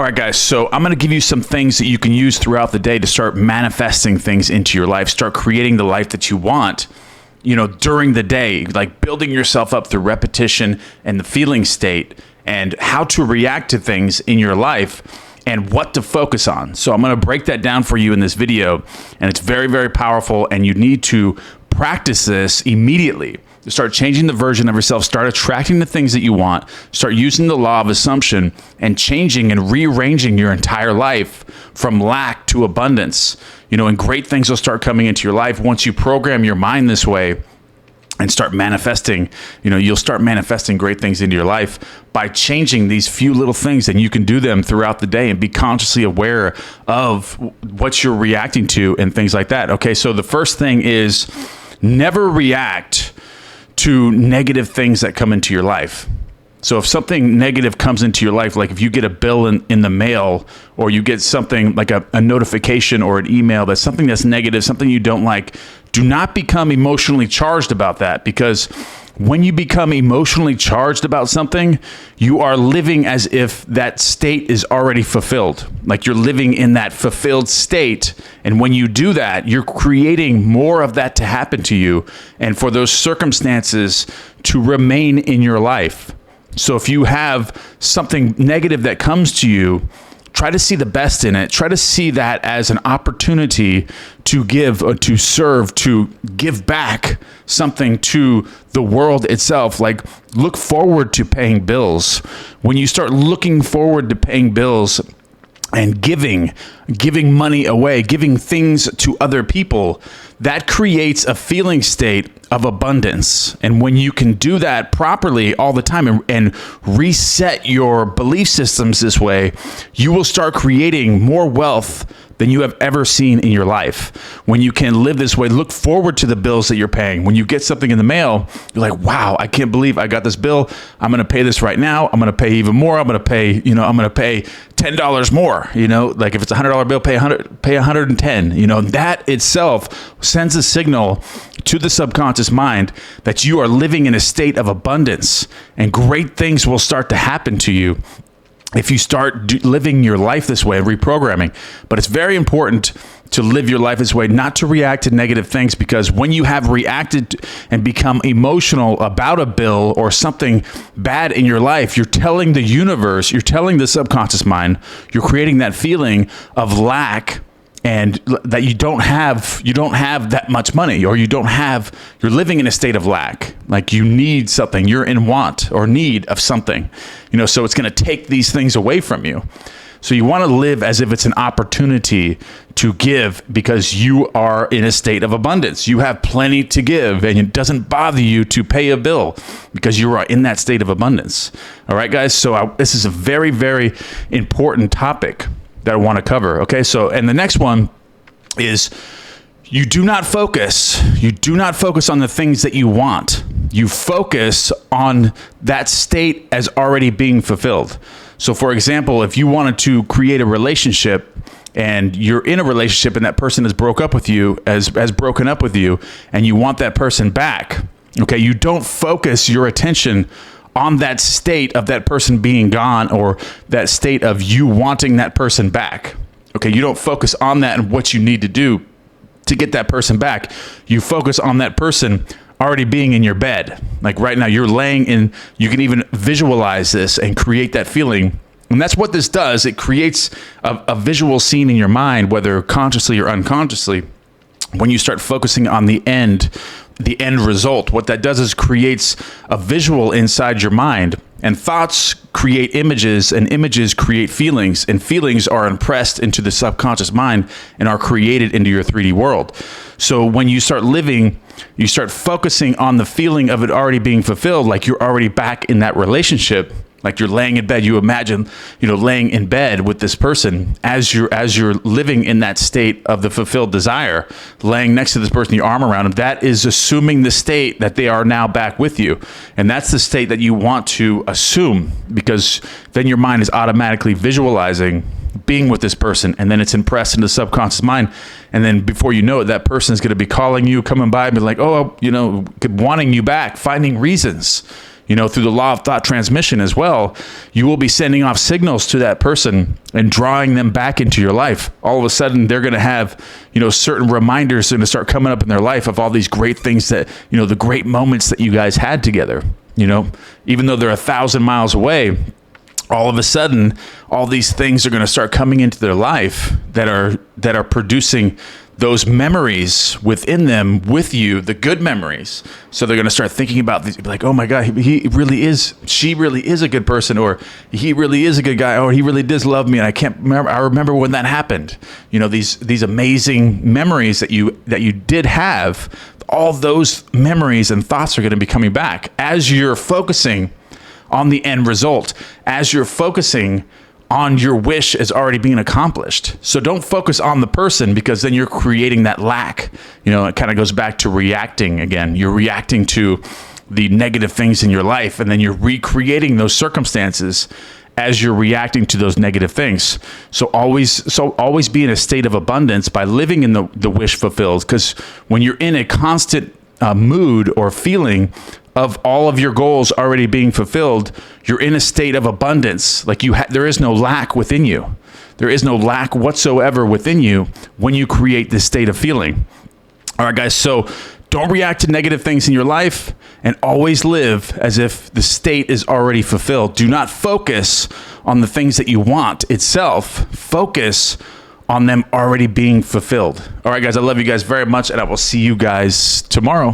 All right, guys, so I'm going to give you some things that you can use throughout the day to start manifesting things into your life, start creating the life that you want, during the day, like building yourself up through repetition and the feeling state and how to react to things in your life and what to focus on. So I'm going to break that down for you in this video, and it's very, very powerful, and you need to practice this immediately. Start changing the version of yourself, start attracting the things that you want, start using the law of assumption and changing and rearranging your entire life from lack to abundance. And great things will start coming into your life once you program your mind this way and start manifesting. You'll start manifesting great things into your life by changing these few little things, and you can do them throughout the day and be consciously aware of what you're reacting to and things like that. Okay, so the first thing is never react to negative things that come into your life. So if something negative comes into your life, like if you get a bill in the mail, or you get something like a notification or an email that's something that's negative, something you don't like, do not become emotionally charged about that, because when you become emotionally charged about something, you are living as if that state is already fulfilled. Like you're living in that fulfilled state. And when you do that, you're creating more of that to happen to you and for those circumstances to remain in your life. So if you have something negative that comes to you, try to see the best in it. Try to see that as an opportunity to give, or to serve, to give back something to the world itself. Like, look forward to paying bills. When you start looking forward to paying bills and giving money away, giving things to other people, that creates a feeling state of abundance. And when you can do that properly all the time and reset your belief systems this way, you will start creating more wealth than you have ever seen in your life. When you can live this way, look forward to the bills that you're paying. When you get something in the mail, you're like, wow, I can't believe I got this bill. I'm going to pay this right now. I'm going to pay even more. I'm going to pay $10 more. Like if it's a $100 bill, pay $110. That itself sends a signal to the subconscious mind that you are living in a state of abundance, and great things will start to happen to you if you start living your life this way and reprogramming. But it's very important to live your life this way, not to react to negative things, because when you have reacted and become emotional about a bill or something bad in your life, you're telling the universe, you're telling the subconscious mind, you're creating that feeling of lack, and that you don't have that much money, or you're living in a state of lack. Like you need something, you're in want or need of something, so it's going to take these things away from you. So you want to live as if it's an opportunity to give, because you are in a state of abundance. You have plenty to give, and it doesn't bother you to pay a bill because you are in that state of abundance. All right, guys. So this is a very, very important topic that I want to cover. Okay. So, and the next one is you do not focus on the things that you want. You focus on that state as already being fulfilled. So for example, if you wanted to create a relationship and you're in a relationship and that person has broken up with you, and you want that person back. Okay. You don't focus your attention on that state of that person being gone, or that state of you wanting that person back. Okay, you don't focus on that and what you need to do to get that person back. You focus on that person already being in your bed. Like right now, you're laying in, you can even visualize this and create that feeling. And that's what this does. It creates a visual scene in your mind, whether consciously or unconsciously. When you start focusing on the end result, what that does is creates a visual inside your mind, and thoughts create images, and images create feelings, and feelings are impressed into the subconscious mind and are created into your 3D world. So when you start living, you start focusing on the feeling of it already being fulfilled, like you're already back in that relationship. Like you're laying in bed, you imagine, laying in bed with this person as you're living in that state of the fulfilled desire, laying next to this person, your arm around them. That is assuming the state that they are now back with you. And that's the state that you want to assume, because then your mind is automatically visualizing being with this person, and then it's impressed in the subconscious mind. And then before you know it, that person is going to be calling you, coming by and be like, wanting you back, finding reasons. through the law of thought transmission as well, you will be sending off signals to that person and drawing them back into your life. All of a sudden, they're going to have, certain reminders going to start coming up in their life of all these great things that, the great moments that you guys had together. Even though they're 1,000 miles away, all of a sudden, all these things are going to start coming into their life that are producing those memories within them with you, the good memories. So they're going to start thinking about these, like, oh my God, he really is, she really is a good person, or he really is a good guy, or he really does love me. And I remember when that happened. These amazing memories that you did have, all those memories and thoughts are going to be coming back as you're focusing on the end result, as you're focusing on your wish as already being accomplished. So don't focus on the person, because then you're creating that lack. It kind of goes back to reacting again. You're reacting to the negative things in your life, and then you're recreating those circumstances as you're reacting to those negative things. So always be in a state of abundance by living in the wish fulfilled, because when you're in a constant mood or feeling of all of your goals already being fulfilled, you're in a state of abundance. Like there is no lack within you. There is no lack whatsoever within you when you create this state of feeling. All right, guys. So don't react to negative things in your life, and always live as if the state is already fulfilled. Do not focus on the things that you want itself. Focus on them already being fulfilled. All right, guys. I love you guys very much, and I will see you guys tomorrow.